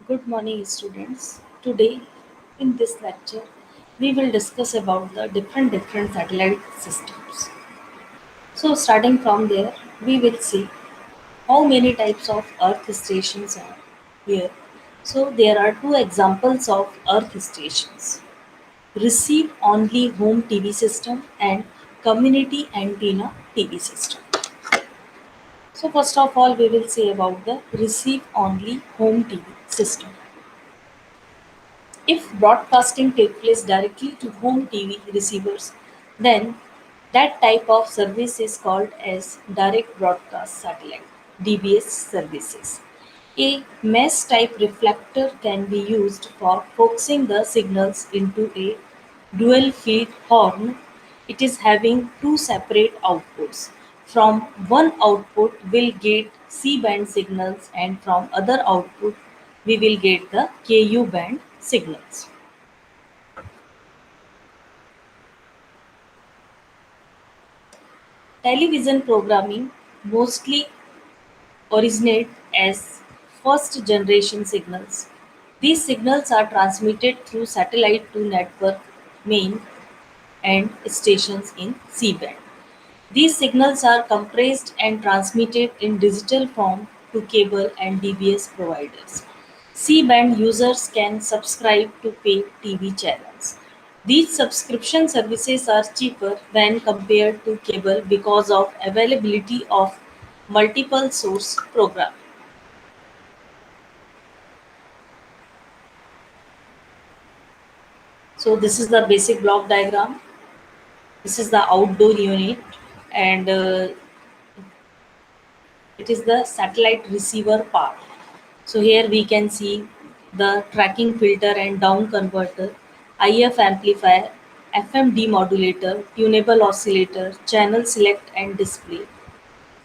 Good morning, students. Today, in this lecture, we will discuss about the different satellite systems. So, starting from there, we will see how many types of Earth stations are here. So, there are two examples of Earth stations: receive only home TV system and community antenna TV system. So, first of all, we will say about the receive only home TV system. If broadcasting takes place directly to home TV receivers, then that type of service is called as direct broadcast satellite (DBS) services. A mesh type reflector can be used for focusing the signals into a dual feed horn. It is having two separate outputs. From one output we'll get C band signals, and from other output we will get the KU band signals. Television programming mostly originate as first generation signals. These signals are transmitted through satellite to network main and stations in C-band. These signals are compressed and transmitted in digital form to cable and DBS providers. C-band users can subscribe to pay TV channels. These subscription services are cheaper when compared to cable because of availability of multiple source programming. So this is the basic block diagram. This is the outdoor unit, and it is the satellite receiver part. So here we can see the tracking filter and down converter, IF amplifier, FM demodulator, tunable oscillator, channel select and display,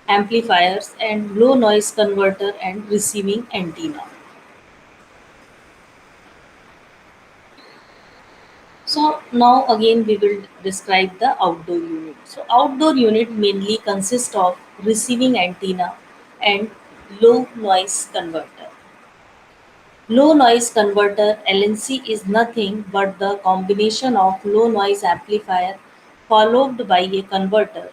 amplifiers, and low noise converter and receiving antenna. So now again we will describe the outdoor unit. So outdoor unit mainly consists of receiving antenna and low noise converter. Low noise converter (LNC) is nothing but the combination of low noise amplifier followed by a converter.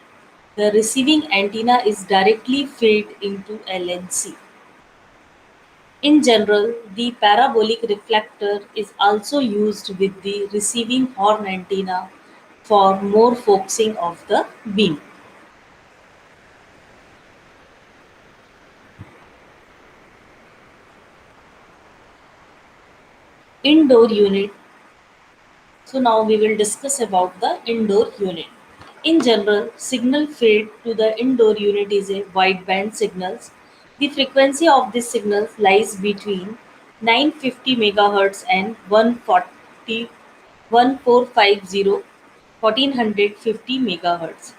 The receiving antenna is directly fed into LNC. In general, the parabolic reflector is also used with the receiving horn antenna for more focusing of the beam. Indoor unit. So now we will discuss about the indoor unit. In general, signal fed to the indoor unit is a wideband signals. The frequency of this signal lies between 950 MHz and 140 1450 1450 MHz.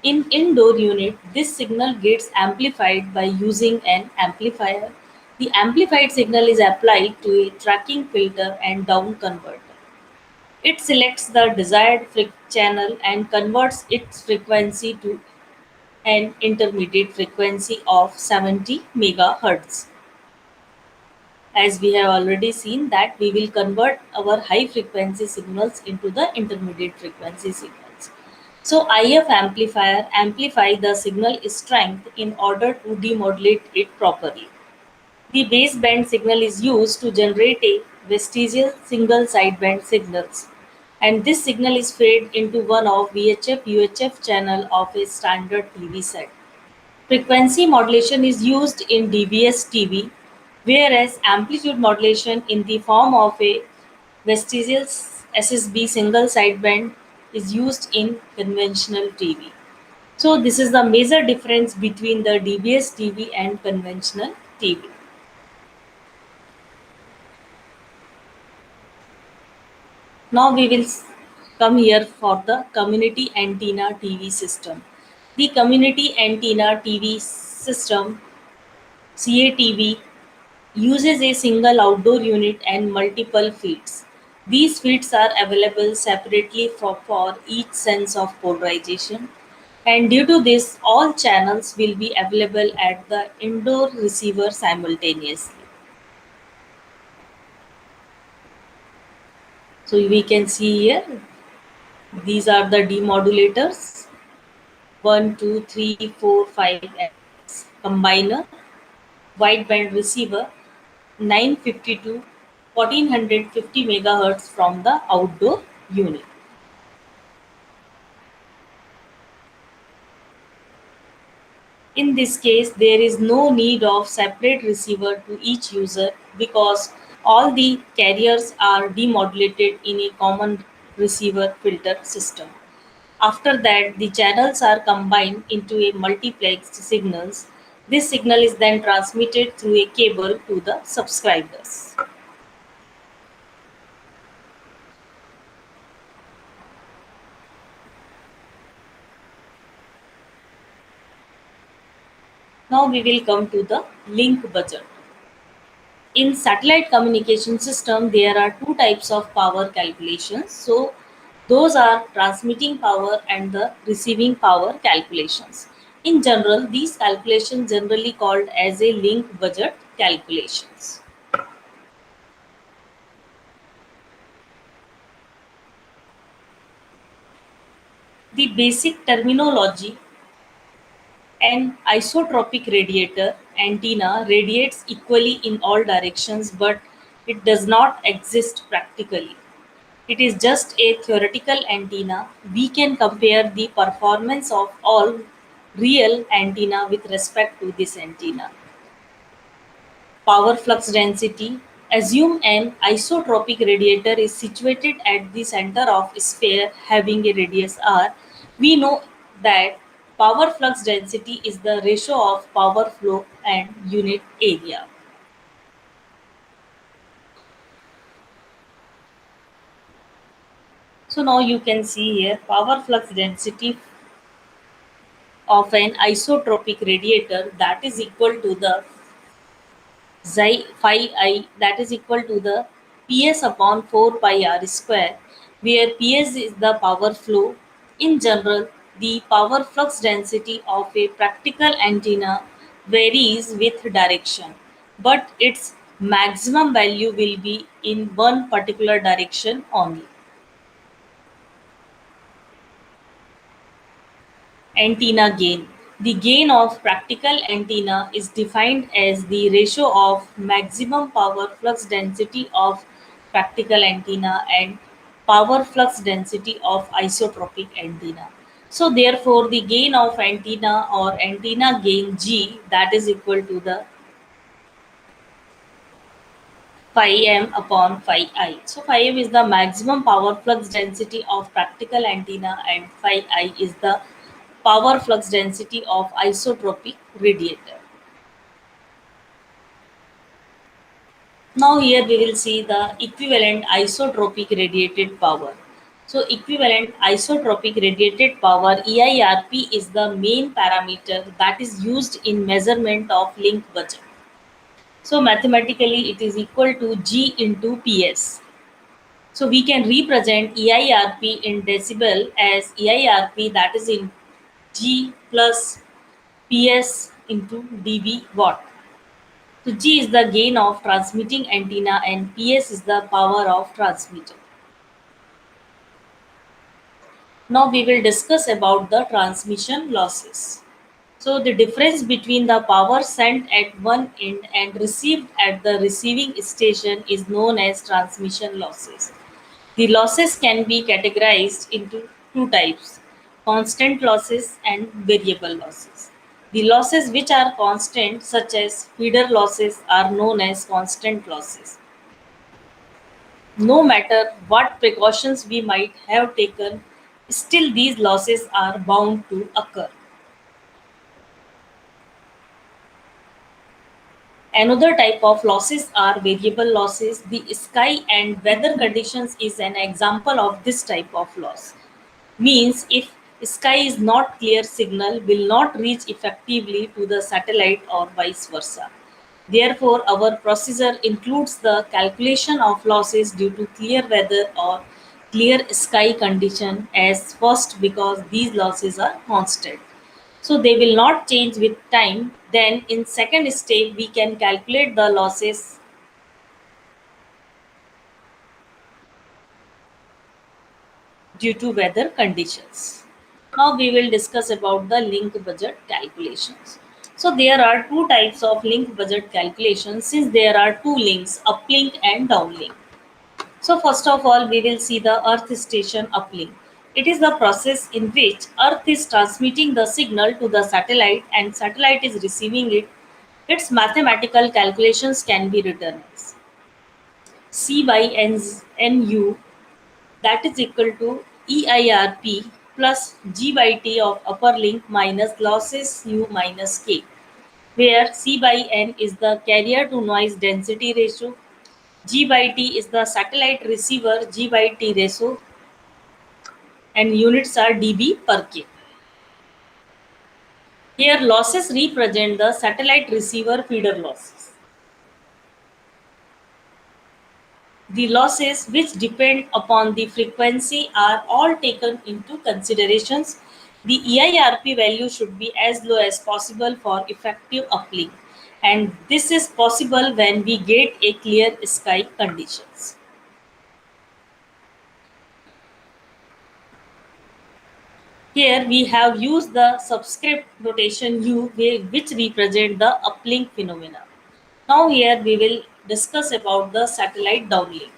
In indoor unit, this signal gets amplified by using an amplifier. The amplified signal is applied to a tracking filter and down converter. It selects the desired channel and converts its frequency to an intermediate frequency of 70 MHz. As we have already seen that we will convert our high frequency signals into the intermediate frequency signals. So IF amplifier amplify the signal strength in order to demodulate it properly. The baseband signal is used to generate a vestigial single sideband signals, and this signal is fed into one of VHF UHF channel of a standard TV set. Frequency modulation is used in DBS TV, whereas amplitude modulation in the form of a vestigial SSB single sideband is used in conventional TV. So this is the major difference between the DBS TV and conventional TV. Now we will come here for the community antenna TV system. The community antenna TV system CATV uses a single outdoor unit and multiple feeds. These feeds are available separately for each sense of polarization, and due to this all channels will be available at the indoor receiver simultaneously. So we can see here, these are the demodulators: 1, 2, 3, 4, 5, and 6. Combiner, wideband receiver, 952, 1450 megahertz from the outdoor unit. In this case, there is no need of separate receiver to each user because all the carriers are demodulated in a common receiver filter system. After that, the channels are combined into a multiplexed signals. This signal is then transmitted through a cable to the subscribers. Now we will come to the link budget. In satellite communication system, there are two types of power calculations. So those are transmitting power and the receiving power calculations. In general, these calculations generally called as a link budget calculations. The basic terminology: an isotropic radiator antenna radiates equally in all directions, but it does not exist practically. It is just a theoretical antenna. We can compare the performance of all real antenna with respect to this antenna. Power flux density. Assume an isotropic radiator is situated at the center of a sphere having a radius r. We know that power flux density is the ratio of power flow and unit area. So now you can see here power flux density of an isotropic radiator, that is equal to the xi phi I, that is equal to the Ps upon 4 pi r square, where Ps is the power flow. In general, the power flux density of a practical antenna varies with direction, but its maximum value will be in one particular direction only. Antenna gain. The gain of practical antenna is defined as the ratio of maximum power flux density of practical antenna and power flux density of isotropic antenna. So therefore the gain of antenna or antenna gain G, that is equal to the phi m upon phi I. So phi m is the maximum power flux density of practical antenna and phi I is the power flux density of isotropic radiator. Now here we will see the equivalent isotropic radiated power. So equivalent isotropic radiated power EIRP is the main parameter that is used in measurement of link budget. So mathematically it is equal to G into PS. So we can represent EIRP in decibel as EIRP, that is in G plus PS into dB watt. So G is the gain of transmitting antenna and PS is the power of transmitter. Now we will discuss about the transmission losses. So the difference between the power sent at one end and received at the receiving station is known as transmission losses. The losses can be categorized into two types: constant losses and variable losses. The losses which are constant, such as feeder losses, are known as constant losses. No matter what precautions we might have taken, still these losses are bound to occur. Another type of losses are variable losses. The sky and weather conditions is an example of this type of loss. Means if sky is not clear, signal will not reach effectively to the satellite or vice versa. Therefore, our procedure includes the calculation of losses due to clear weather or clear sky condition as first, because these losses are constant. So they will not change with time. Then in second step we can calculate the losses due to weather conditions. Now we will discuss about the link budget calculations. So there are two types of link budget calculations since there are two links, uplink and downlink. So first of all, we will see the Earth station uplink. It is the process in which Earth is transmitting the signal to the satellite and satellite is receiving it. Its mathematical calculations can be written as C by NU, that is equal to EIRP plus G by T of upper link minus losses U minus K, where C by N is the carrier to noise density ratio, G by T is the satellite receiver G by T ratio, and units are dB per K. Here losses represent the satellite receiver feeder losses. The losses which depend upon the frequency are all taken into considerations. The EIRP value should be as low as possible for effective uplink, and this is possible when we get a clear sky conditions. Here we have used the subscript notation U which represent the uplink phenomena. Now here we will discuss about the satellite downlink.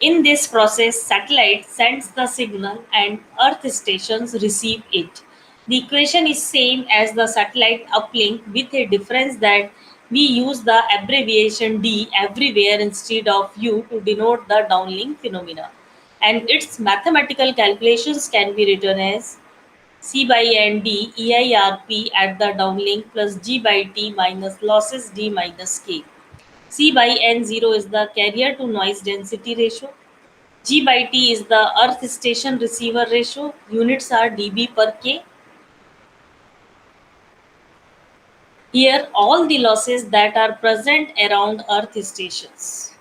In this process, satellite sends the signal and earth stations receive it. The equation is same as the satellite uplink with a difference that we use the abbreviation D everywhere instead of U to denote the downlink phenomena. And its mathematical calculations can be written as C by N D EIRP at the downlink plus G by T minus losses D minus K. C by N0 is the carrier to noise density ratio. G by T is the earth station receiver ratio. Units are dB per K. Here all the losses that are present around earth stations.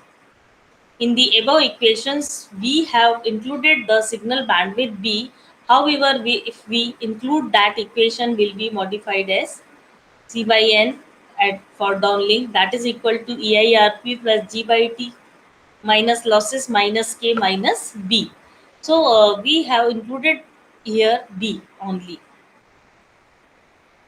In the above equations, we have included the signal bandwidth B. However, if we include that equation will be modified as C by N for downlink, that is equal to EIRP plus G by T minus losses minus K minus B. So we have included here B only.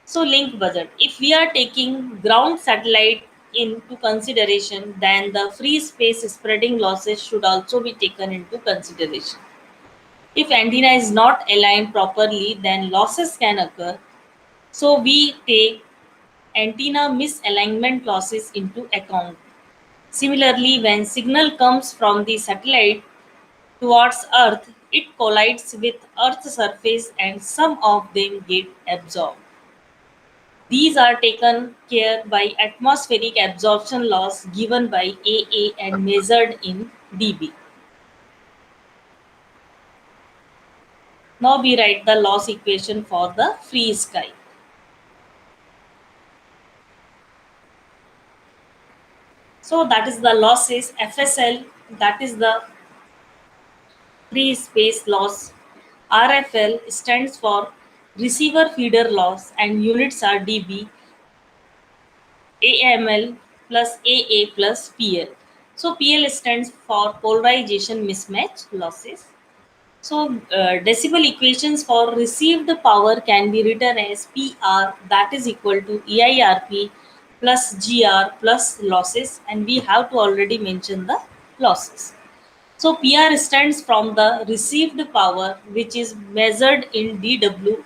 So link budget. If we are taking ground satellite into consideration, then the free space spreading losses should also be taken into consideration. If antenna is not aligned properly, then losses can occur. So we take antenna misalignment losses into account. Similarly, when signal comes from the satellite towards Earth, it collides with Earth's surface and some of them get absorbed. These are taken care by atmospheric absorption loss given by AA and measured in dB. Now we write the loss equation for the free sky. So that is the losses FSL, that is the free space loss. RFL stands for receiver feeder loss and units are dB. AML plus AA plus PL. So PL stands for polarization mismatch losses. So decibel equations for received power can be written as PR, that is equal to EIRP plus GR plus losses, and we have to already mention the losses. So PR stands from the received power which is measured in dW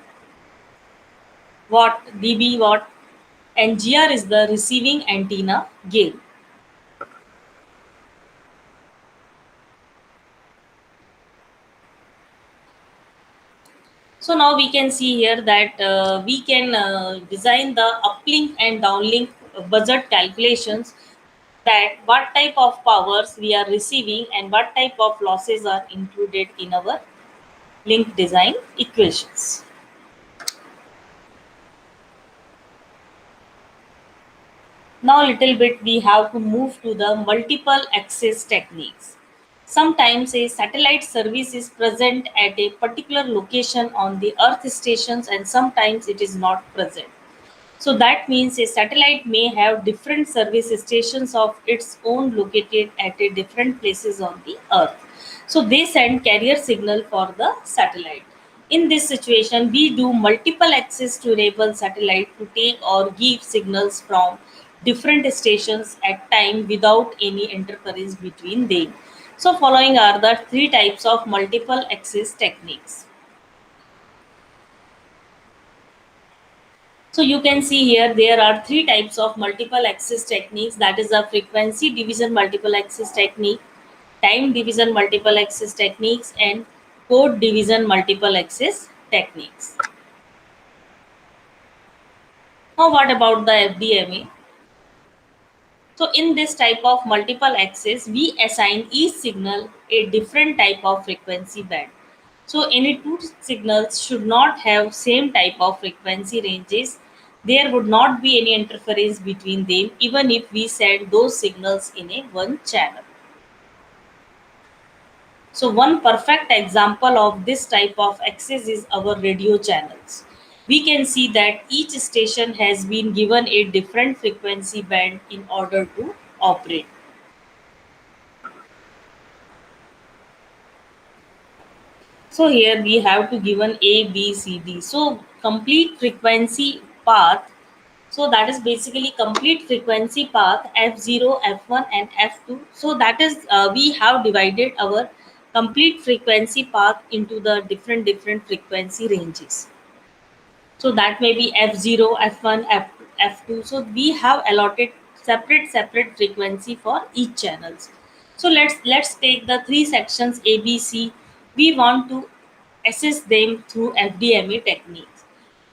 watt, dB watt, and GR is the receiving antenna gain. So now we can see here that we can design the uplink and downlink budget calculations, that what type of powers we are receiving and what type of losses are included in our link design equations. Now little bit we have to move to the multiple access techniques. Sometimes a satellite service is present at a particular location on the earth stations and sometimes it is not present. So that means a satellite may have different service stations of its own located at a different places on the earth. So they send carrier signal for the satellite. In this situation, we do multiple access to enable satellite to take or give signals from different stations at time without any interference between them. So following are the three types of multiple access techniques. So you can see here there are three types of multiple access techniques, that is the frequency division multiple access technique, time division multiple access techniques, and code division multiple access techniques. Now what about the FDMA? So in this type of multiple access, we assign each signal a different type of frequency band. So any two signals should not have same type of frequency ranges. There would not be any interference between them even if we send those signals in a one channel. So one perfect example of this type of access is our radio channels. We can see that each station has been given a different frequency band in order to operate. So here we have to given A, B, C, D. So complete frequency path. So that is basically complete frequency path F0, F1 and F2. So that is we have divided our complete frequency path into the different frequency ranges. So that may be F0, F1, F2, F2. So we have allotted separate frequency for each channels. So let's take the three sections A, B, C. We want to assess them through FDMA techniques.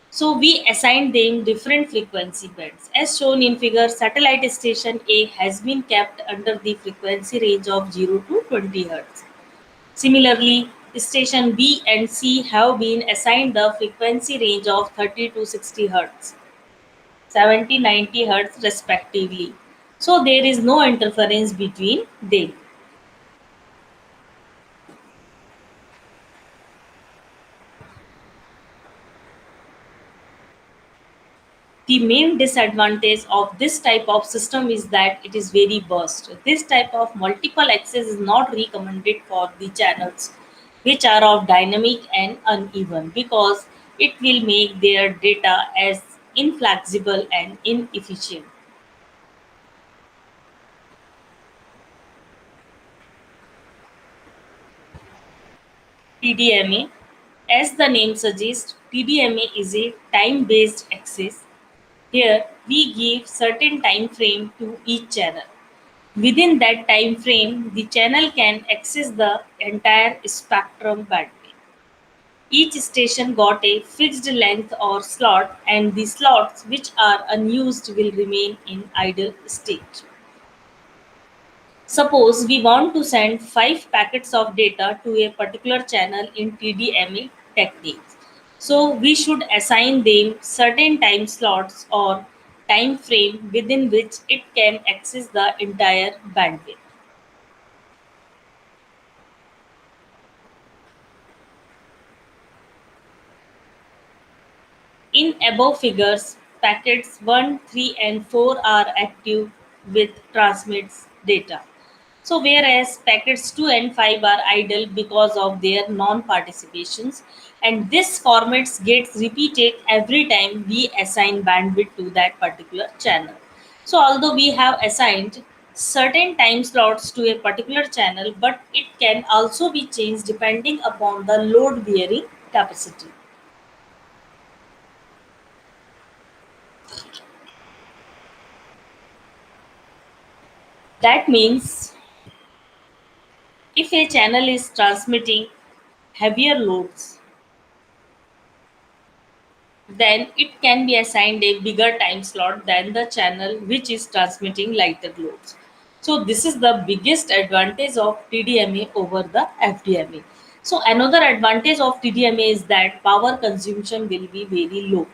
So we assign them different frequency bands. As shown in figure, satellite station A has been kept under the frequency range of 0 to 20 Hz. Similarly, station B and C have been assigned the frequency range of 30 to 60 Hz, 70, 90 Hz respectively. So there is no interference between them. The main disadvantage of this type of system is that it is very burst. This type of multiple access is not recommended for the channels which are of dynamic and uneven because it will make their data as inflexible and inefficient. TDMA, as the name suggests, TDMA is a time based access. Here we give certain time frame to each channel. Within that time frame, the channel can access the entire spectrum bandwidth. Each station got a fixed length or slot, and the slots which are unused will remain in idle state. Suppose we want to send 5 packets of data to a particular channel in TDMA techniques. So we should assign them certain time slots or time frame within which it can access the entire bandwidth. In above figures, packets 1, 3, and 4 are active with transmits data. So, whereas packets 2 and 5 are idle because of their non participations, and this formats gets repeated every time we assign bandwidth to that particular channel. So, although we have assigned certain time slots to a particular channel, but it can also be changed depending upon the load bearing capacity. That means if a channel is transmitting heavier loads, then it can be assigned a bigger time slot than the channel which is transmitting lighter loads. So, this is the biggest advantage of TDMA over the FDMA. So, another advantage of TDMA is that power consumption will be very low.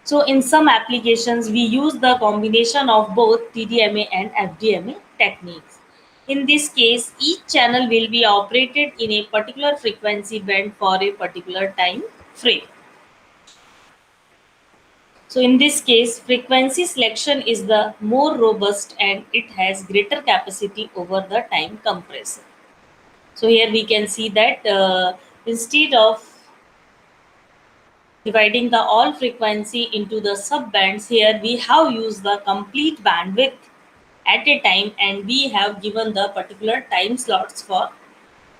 So, in some applications, we use the combination of both TDMA and FDMA techniques. In this case, each channel will be operated in a particular frequency band for a particular time frame. So, in this case, frequency selection is the more robust and it has greater capacity over the time compressor. So here we can see that instead of dividing the all frequency into the sub bands, here we have used the complete bandwidth at a time, and we have given the particular time slots for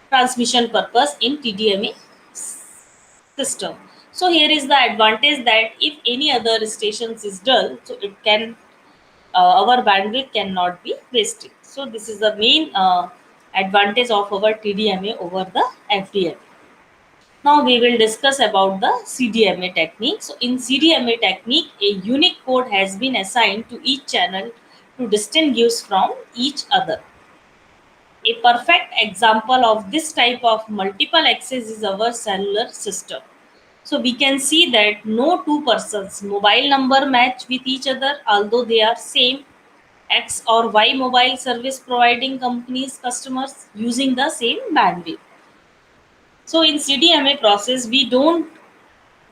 transmission purpose in TDMA system. So here is the advantage that if any other stations is dull, so it can our bandwidth cannot be wasted. So this is the main advantage of our TDMA over the FDMA. Now we will discuss about the CDMA technique. So in CDMA technique, a unique code has been assigned to each channel to distinguish from each other. A perfect example of this type of multiple access is our cellular system. So we can see that no two persons mobile number match with each other although they are same X or Y mobile service providing companies customers using the same bandwidth. So in CDMA process we do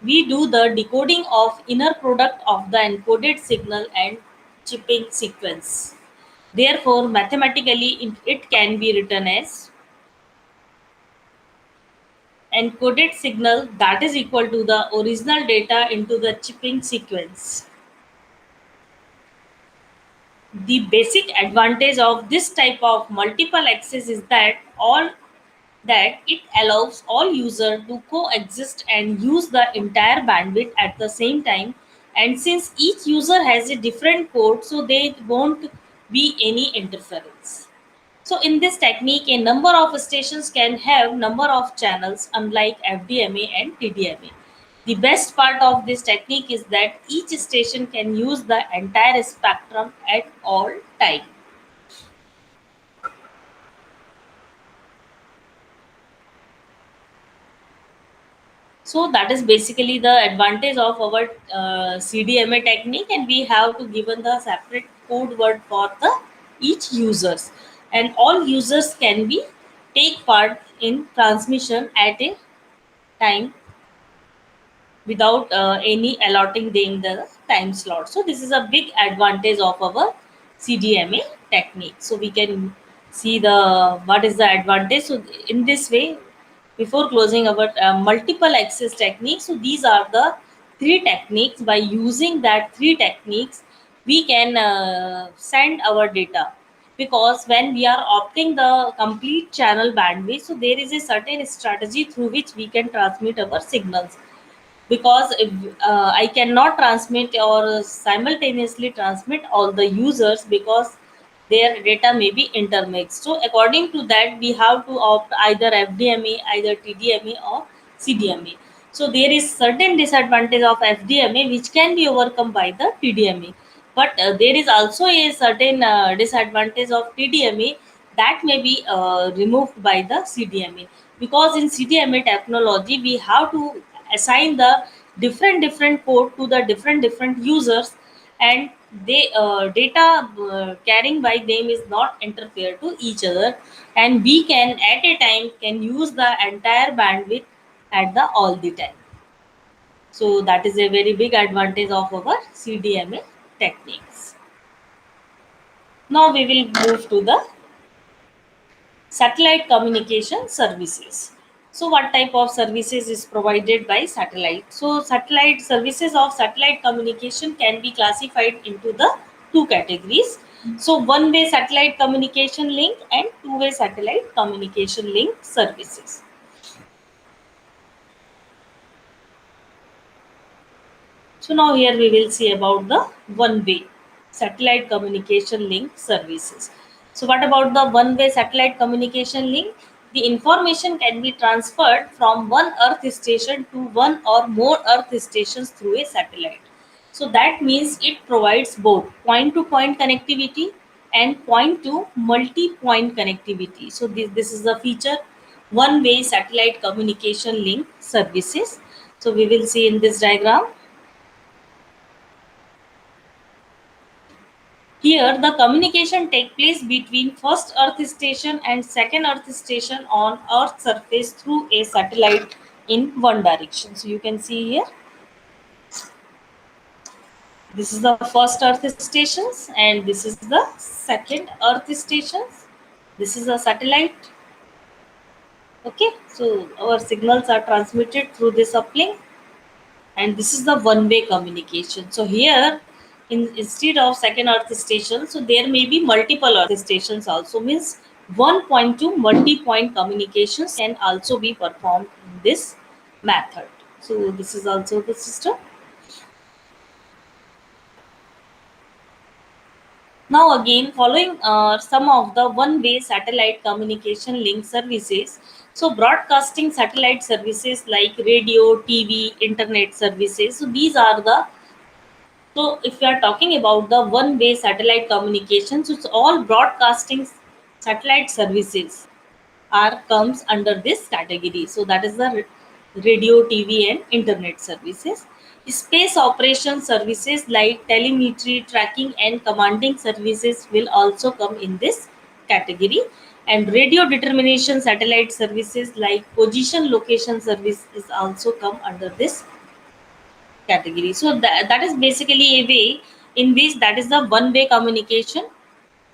the decoding of inner product of the encoded signal and chipping sequence. Therefore, mathematically, it can be written as encoded signal that is equal to the original data into the chipping sequence. The basic advantage of this type of multiple access is that it allows all users to coexist and use the entire bandwidth at the same time, and since each user has a different code, so there won't be any interference. So in this technique, a number of stations can have number of channels unlike FDMA and TDMA. The best part of this technique is that each station can use the entire spectrum at all time. So that is basically the advantage of our CDMA technique, and we have to given the separate code word for the each users, and all users can be take part in transmission at a time without any allotting them the time slot. So this is a big advantage of our CDMA technique. So we can see the what is the advantage. So in this way, before closing our multiple access techniques, so these are the three techniques. By using that three techniques, we can send our data, because when we are opting the complete channel bandwidth, so there is a certain strategy through which we can transmit our signals, because if, I cannot transmit or simultaneously transmit all the users because their data may be intermixed. So according to that, we have to opt either FDMA, either TDMA or CDMA. So there is certain disadvantage of FDMA which can be overcome by the TDMA, but there is also a certain disadvantage of TDMA that may be removed by the CDMA, because in CDMA technology we have to assign the different code to the different users, and they data carrying by them is not interfere to each other, and we can at a time can use the entire bandwidth at the all the time. So that is a very big advantage of our CDMA techniques. Now we will move to the satellite communication services. So what type of services is provided by satellite? So satellite services of satellite communication can be classified into the two categories. So one way satellite communication link and two way satellite communication link services. So now here we will see about the one-way satellite communication link services. So what about the one-way satellite communication link? The information can be transferred from one Earth station to one or more Earth stations through a satellite. So that means it provides both point-to-point connectivity and point to multi-point connectivity. So this is the feature one-way satellite communication link services. So we will see in this diagram. Here, the communication take place between first Earth station and second Earth station on Earth's surface through a satellite in one direction. So you can see here, this is the first Earth stations and this is the second Earth stations. This is a satellite. Okay, so our signals are transmitted through this uplink, and this is the one-way communication. So here, instead of second earth station, so there may be multiple earth stations also, means one point to multi-point communications can also be performed in this method. So this is also the system. Now again, following some of the one-way satellite communication link services. So broadcasting satellite services like radio, TV, internet services. So these are the, so if we are talking about the one-way satellite communications, it's all broadcasting satellite services are comes under this category. So that is the radio, TV, and internet services. Space operation services like telemetry, tracking, and commanding services will also come in this category. And radio determination satellite services like position location service is also come under this category. So that is basically a way in which that is the one way communication.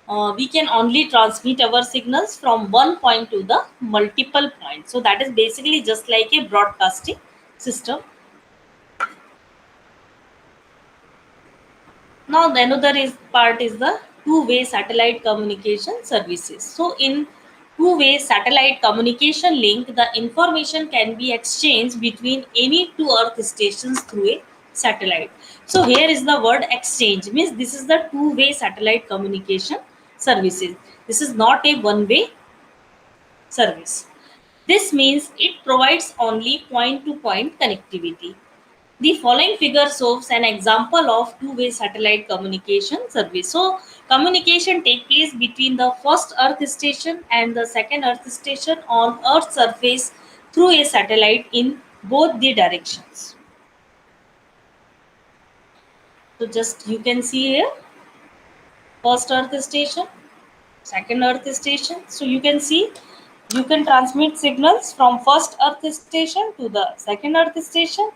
We can only transmit our signals from one point to the multiple points. So that is basically just like a broadcasting system. Now the another is part is the two-way satellite communication services. So in two-way satellite communication link, the information can be exchanged between any two earth stations through a satellite. So here is the word exchange, means this is the two-way satellite communication services. This is not a one-way service. This means it provides only point to point connectivity. The following figure shows an example of two-way satellite communication service. So, communication takes place between the first Earth station and the second Earth station on Earth's surface through a satellite in both the directions. So, just you can see here, first Earth station, second earth station. So you can see, you can transmit signals from first earth station to the second earth station,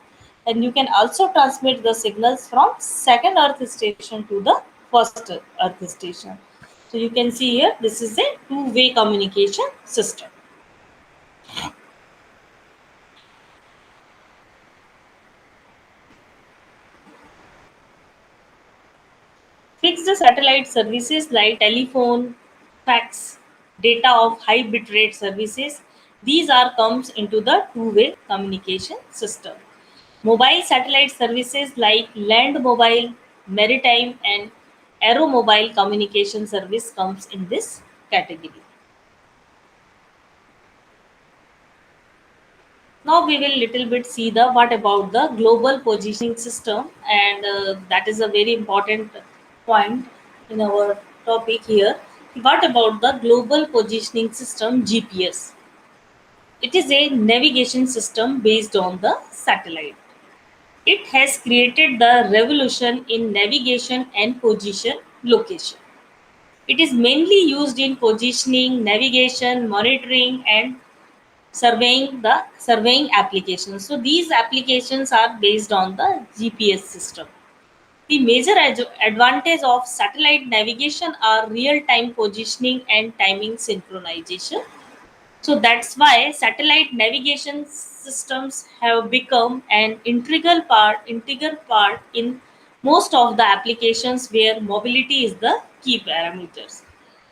and you can also transmit the signals from second earth station to the first earth station. So you can see here, this is a two-way communication system. Fixed satellite services like telephone, fax, data of high bitrate services, these are comes into the two-way communication system. Mobile satellite services like land mobile, maritime, and aeromobile communication service comes in this category. Now we will little bit see the what about the global positioning system, and that is a very important point in our topic here. What about the global positioning system GPS? It is a navigation system based on the satellite. It has created the revolution in navigation and position location. It is mainly used in positioning, navigation, monitoring, and surveying applications. So these applications are based on the GPS system. The major advantage of satellite navigation are real-time positioning and timing synchronization. So that's why satellite navigation systems have become an integral part in most of the applications where mobility is the key parameters.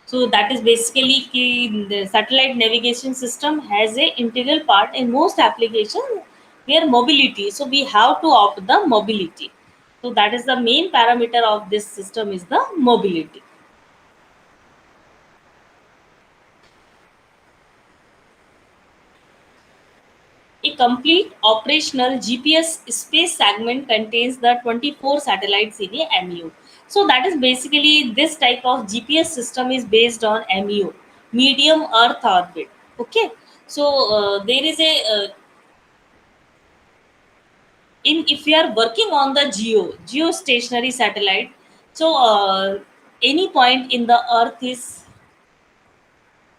So that is basically key, the satellite navigation system has a integral part in most applications where mobility. So we have to opt the mobility. So that is the main parameter of this system is the mobility. A complete operational GPS space segment contains the 24 satellites in a MEO. So that is basically this type of GPS system is based on MEO, medium Earth orbit. Okay, so there is a in if we are working on the geostationary satellite. So any point in the Earth is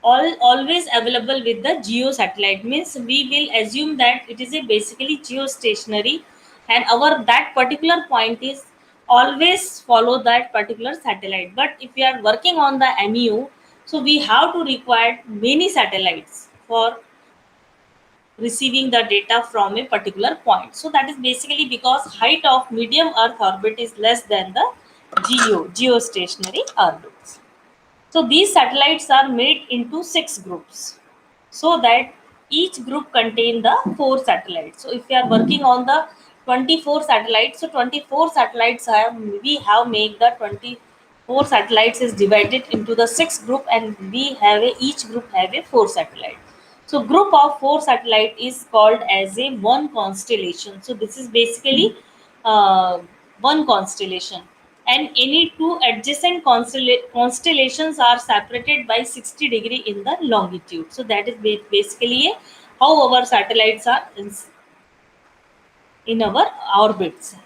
always available with the geo satellite, means we will assume that it is a basically geostationary, and our that particular point is always follow that particular satellite. But if we are working on the MEO, so we have to require many satellites for receiving the data from a particular point. So that is basically because height of medium Earth orbit is less than the geostationary orbits. So these satellites are made into 6 groups so that each group contain the 4 satellites. So if we are working on the 24 satellites, so 24 satellites we have made the 24 satellites is divided into the 6 group, and we have each group have a 4 satellite. So group of 4 satellite is called as a one constellation. So this is basically uh, one constellation, and any two adjacent constellations are separated by 60 degree in the longitude. So that is basically how our satellites are in our orbits.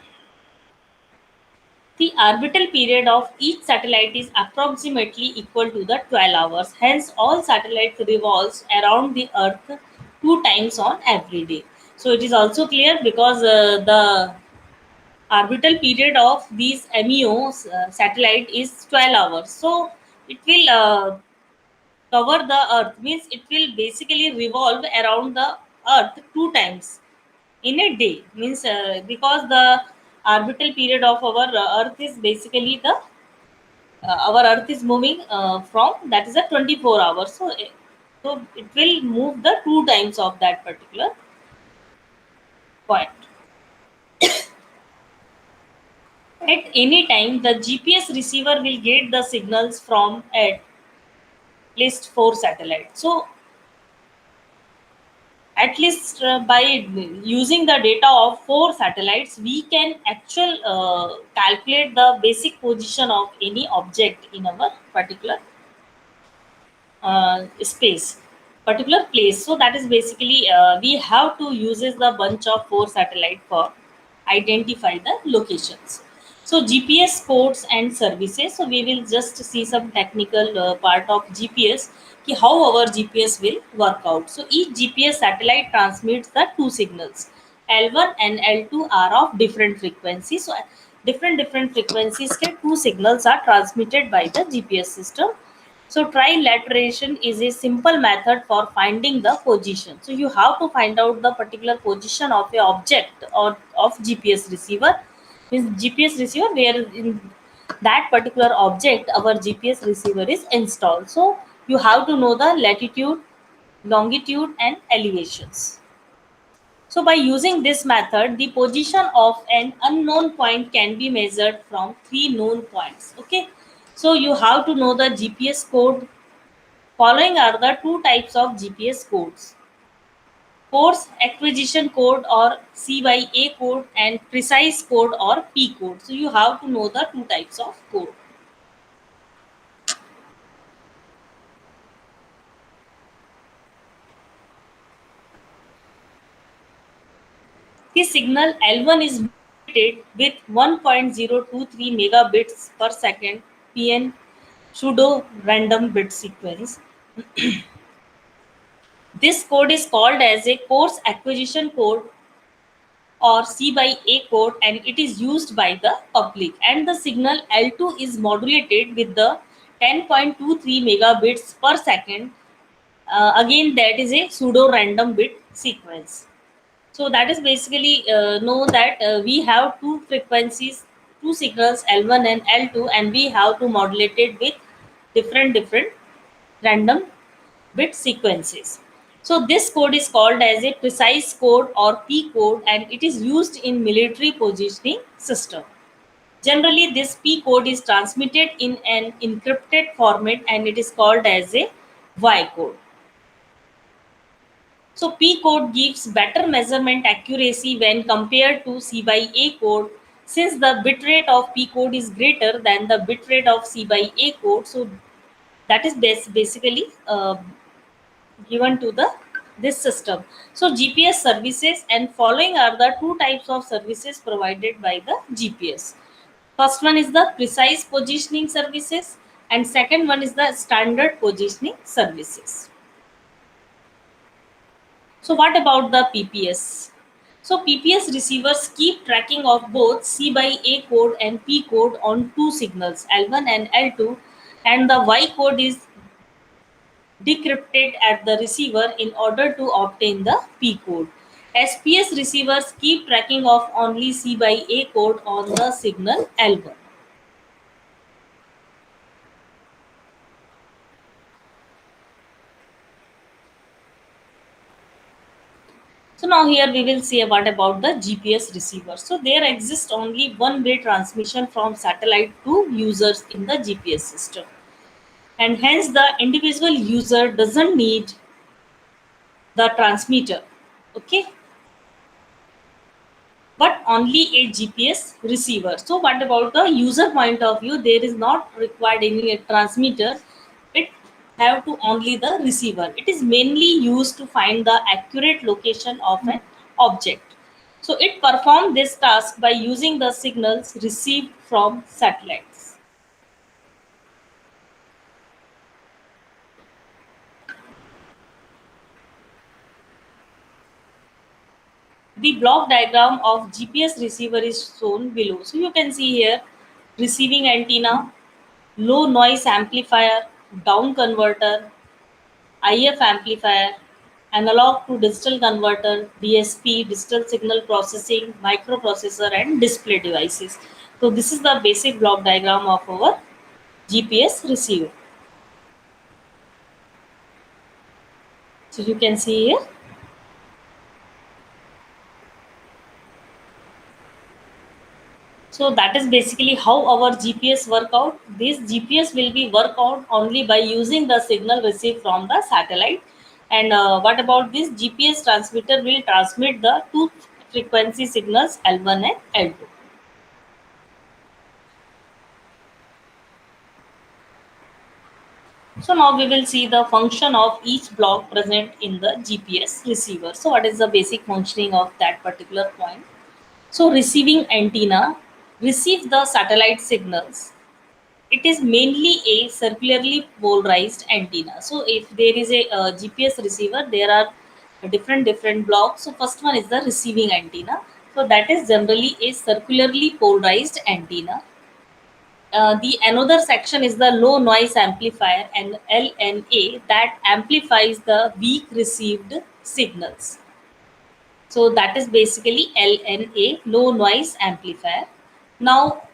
The orbital period of each satellite is approximately equal to the 12 hours. Hence, all satellites revolves around the Earth 2 times on every day. So it is also clear because the orbital period of these MEO satellite is 12 hours. So it will cover the Earth, means it will basically revolve around the Earth 2 times in a day. Means because the orbital period of our Earth is basically the our Earth is moving from, that is a 24 hours. So so it will move the 2 times of that particular point. At any time, the GPS receiver will get the signals from at least 4 satellites. So at least by using the data of 4 satellites, we can calculate the basic position of any object in our particular space, particular place. So that is basically we have to uses the bunch of 4 satellite for identify the locations. So GPS codes and services. So we will just see some technical part of GPS, ki how our GPS will work out. So each GPS satellite transmits the two signals. L1 and L2 are of different frequencies. So different frequencies के two signals are transmitted by the GPS system. So trilateration is a simple method for finding the position. So you have to find out the particular position of a object or of GPS receiver. Means GPS receiver where in that particular object our GPS receiver is installed. So you have to know the latitude, longitude and elevations. So by using this method, the position of an unknown point can be measured from 3 known points. Okay. So you have to know the GPS code. Following are the two types of GPS codes: course acquisition code or CYA code and precise code or P code. So you have to know the two types of code. The signal L1 is modulated with 1.023 megabits per second PN pseudo random bit sequence. This code is called as a course acquisition code or C by A code, and it is used by the public. And the signal L2 is modulated with the 10.23 megabits per second. Again, that is a pseudo random bit sequence. So that is basically know that we have two frequencies, two signals L1 and L2, and we have to modulate it with different random bit sequences. So this code is called as a precise code or P code, and it is used in military positioning system. Generally, this P code is transmitted in an encrypted format, and it is called as a Y code. So P code gives better measurement accuracy when compared to C by A code, since the bitrate of P code is greater than the bitrate of C by A code. So that is basically given to the this system. So GPS services, and following are the two types of services provided by the GPS. First one is the precise positioning services, and second one is the standard positioning services. So what about the PPS? So PPS receivers keep tracking of both C by A code and P code on two signals L1 and L2, and the Y code is decrypted at the receiver in order to obtain the P code. SPS receivers keep tracking of only C by A code on the signal L1. So now here we will see what about the GPS receiver. So there exists only one-way transmission from satellite to users in the GPS system, and hence the individual user doesn't need the transmitter. Okay, but only a GPS receiver. So what about the user point of view? There is not required any transmitter. It have to only the receiver. It is mainly used to find the accurate location of an object. So it performs this task by using the signals received from satellites. The block diagram of GPS receiver is shown below. So you can see here receiving antenna, low noise amplifier, down converter, IF amplifier, analog to digital converter, DSP, digital signal processing, microprocessor, and display devices. So this is the basic block diagram of our GPS receiver. So you can see here. So that is basically how our GPS work out. This GPS will be work out only by using the signal received from the satellite. And what about this GPS transmitter will transmit the two frequency signals L1 and L2. So now we will see the function of each block present in the GPS receiver. So what is the basic functioning of that particular point? So receiving antenna receives the satellite signals. It is mainly a circularly polarized antenna. So if there is a GPS receiver, there are different blocks. So first one is the receiving antenna. So that is generally a circularly polarized antenna. The another section is the low noise amplifier and LNA that amplifies the weak received signals. So that is basically LNA, low noise amplifier. Now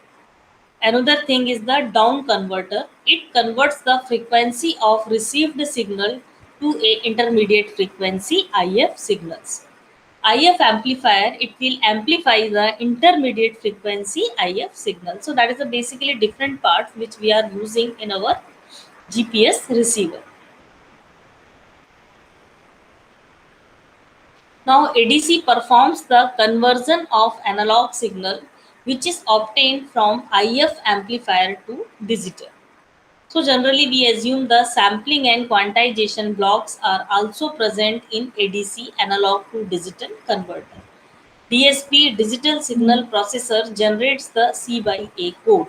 another thing is the down converter. It converts the frequency of received signal to a intermediate frequency IF signals. IF amplifier, it will amplify the intermediate frequency IF signal. So that is a basically different part which we are using in our GPS receiver. Now ADC performs the conversion of analog signal which is obtained from IF amplifier to digital. So generally we assume the sampling and quantization blocks are also present in ADC analog to digital converter. DSP digital signal processor generates the C by A code.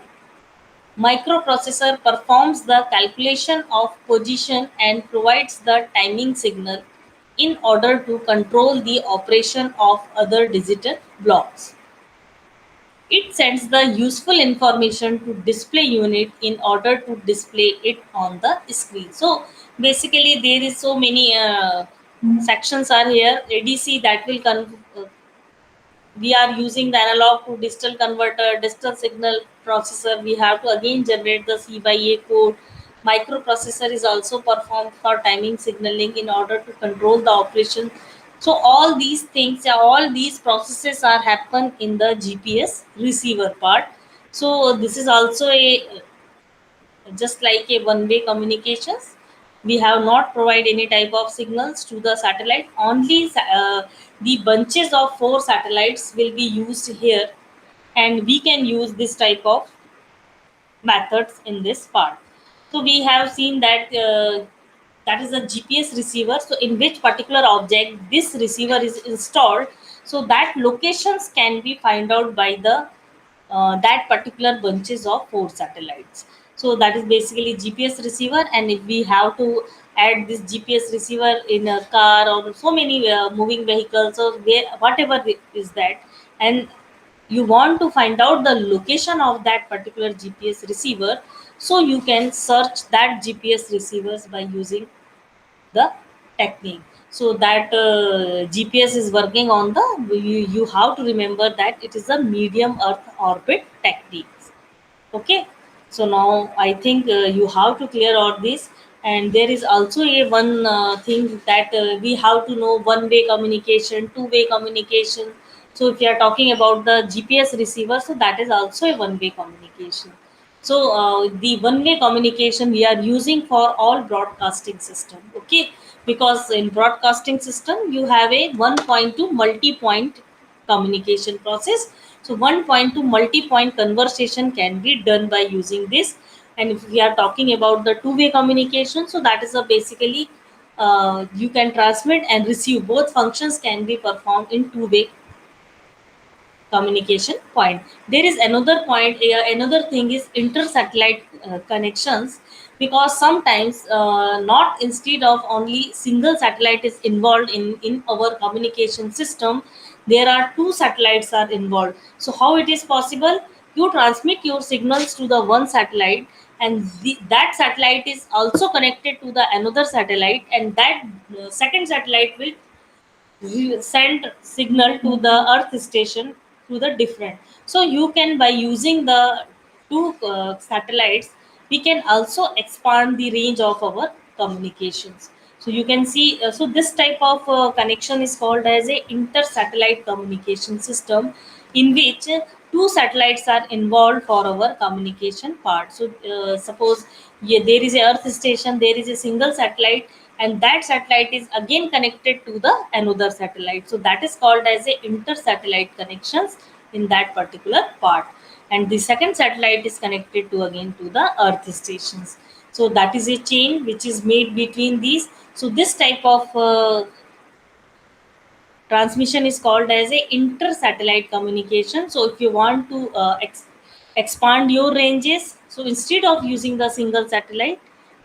Microprocessor performs the calculation of position and provides the timing signal in order to control the operation of other digital blocks. It sends the useful information to display unit in order to display it on the screen. So basically there is so many sections are here. ADC that will we are using the analog to digital converter, digital signal processor. We have to again generate the C by A code. Microprocessor is also performed for timing signaling in order to control the operation. So all these things, all these processes are happen in the GPS receiver part. So this is also a just like a one-way communications. We have not provide any type of signals to the satellite. Only the bunches of four satellites will be used here, and we can use this type of methods in this part. So we have seen that that is a GPS receiver. So in which particular object this receiver is installed, so that locations can be find out by the that particular bunches of four satellites. So that is basically GPS receiver. And if we have to add this GPS receiver in a car or so many moving vehicles or where whatever is that, and you want to find out the location of that particular GPS receiver, so you can search that GPS receivers by using the technique. So that GPS is working on the, you have to remember that it is a medium earth orbit techniques. Okay, so now I think you have to clear all this. And there is also a one thing that we have to know: one way communication, two way communication. So if you are talking about the GPS receiver, so that is also a one way communication. So the one way communication we are using for all broadcasting system. Okay, because in broadcasting system you have a one point to multi point communication process. So one point to multi-point conversation can be done by using this. And if we are talking about the two-way communication, so that is a basically you can transmit and receive. Both functions can be performed in two-way communication point. There is another point, another thing is inter-satellite connections, because sometimes not instead of only single satellite is involved in our communication system, there are two satellites are involved. So how it is possible? You transmit your signals to the one satellite, and that satellite is also connected to the another satellite, and that second satellite will send signal to the earth station to the different. So you can, by using the two satellites, we can also expand the range of our communications. So you can see, so this type of connection is called as a inter satellite communication system, in which two satellites are involved for our communication part. So suppose, yeah, there is a earth station, there is a single satellite, and that satellite is again connected to the another satellite. So that is called as a inter satellite connections in that particular part. And the second satellite is connected to again to the earth stations. So that is a chain which is made between these. So this type of transmission is called as a inter-satellite communication. So if you want to expand your ranges, so instead of using the single satellite,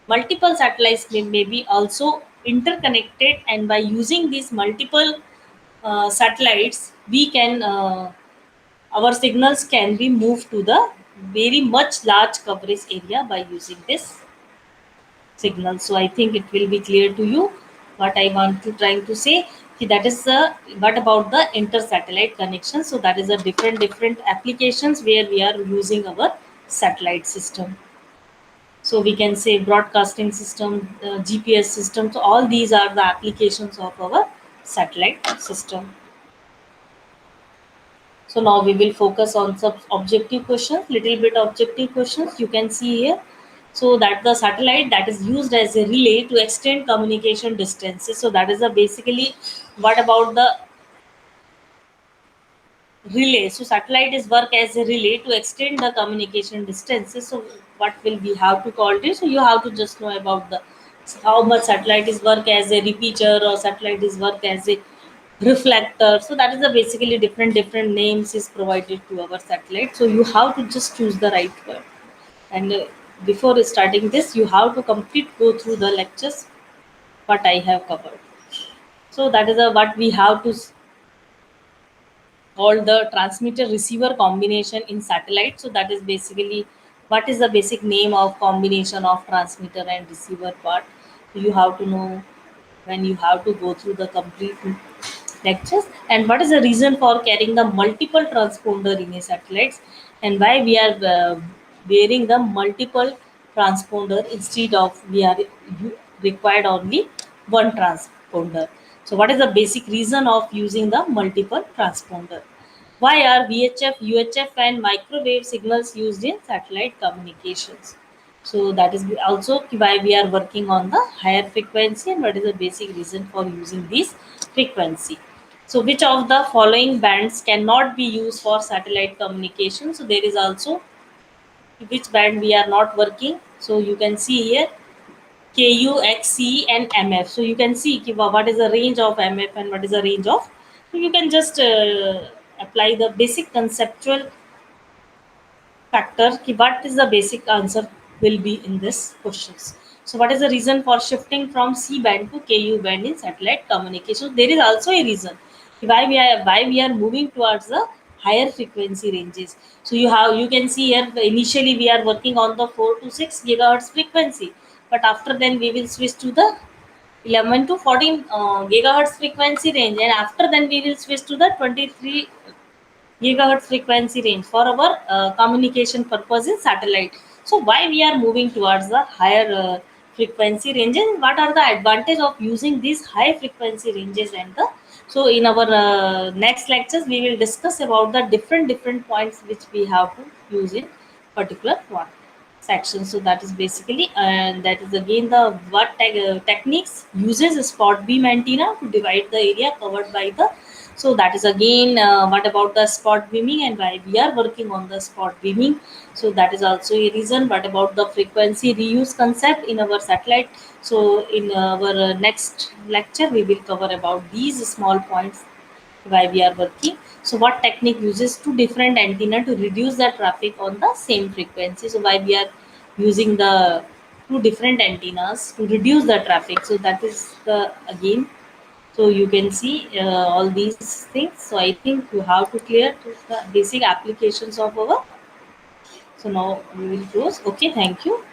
multiple satellites may be also interconnected, and by using these multiple satellites, we can our signals can be moved to the very much large coverage area by using this signal. So I think it will be clear to you what I want to trying to say. That is what about the inter satellite connection. So that is a different applications where we are using our satellite system. So we can say broadcasting system, GPS system. So all these are the applications of our satellite system. So now we will focus on some objective questions, little bit objective questions. You can see here. So that the satellite that is used as a relay to extend communication distances. So that is a basically, what about the relay? So satellite is work as a relay to extend the communication distances. So what will we have to call this? So you have to just know about the how much satellite is work as a repeater, or satellite is work as a reflector. So that is the basically different names is provided to our satellite. So you have to just choose the right word. And before starting this, you have to complete go through the lectures what I have covered. So that is what we have to called the transmitter receiver combination in satellite. So that is basically what is the basic name of combination of transmitter and receiver part. So you have to know when you have to go through the complete lectures. And what is the reason for carrying the multiple transponder in a satellites, and why we are wearing the multiple transponder instead of we are required only one transponder. So what is the basic reason of using the multiple transponder? Why are VHF, UHF, and microwave signals used in satellite communications? So that is also why we are working on the higher frequency, and what is the basic reason for using these frequency. So which of the following bands cannot be used for satellite communication? So there is also which band we are not working. So you can see here KU, XC, and MF. So you can see what is the range of MF and what is the range of. So you can just apply the basic conceptual factor. What is the basic answer will be in this questions. So what is the reason for shifting from C band to KU band in satellite communication? There is also a reason why we are moving towards the higher frequency ranges. So you can see here initially we are working on the 4 to 6 gigahertz frequency, but after then we will switch to the 11 to 14 gigahertz frequency range, and after then we will switch to the 23 gigahertz frequency range for our communication purpose in satellite. So why we are moving towards the higher frequency ranges, and what are the advantage of using these high frequency ranges, and the so in our next lectures we will discuss about the different points which we have to use in particular one section. So that is basically, and that is again the techniques uses a spot beam antenna to divide the area covered by the. So that is again what about the spot beaming and why we are working on the spot beaming. So that is also a reason. What about the frequency reuse concept in our satellite? So in our next lecture we will cover about these small points why we are working. So what technique uses two different antenna to reduce the traffic on the same frequency? So why we are using the two different antennas to reduce the traffic? So that is the again. So you can see all these things. So I think you have to clear the basic applications of our. So now we will close. Okay, thank you.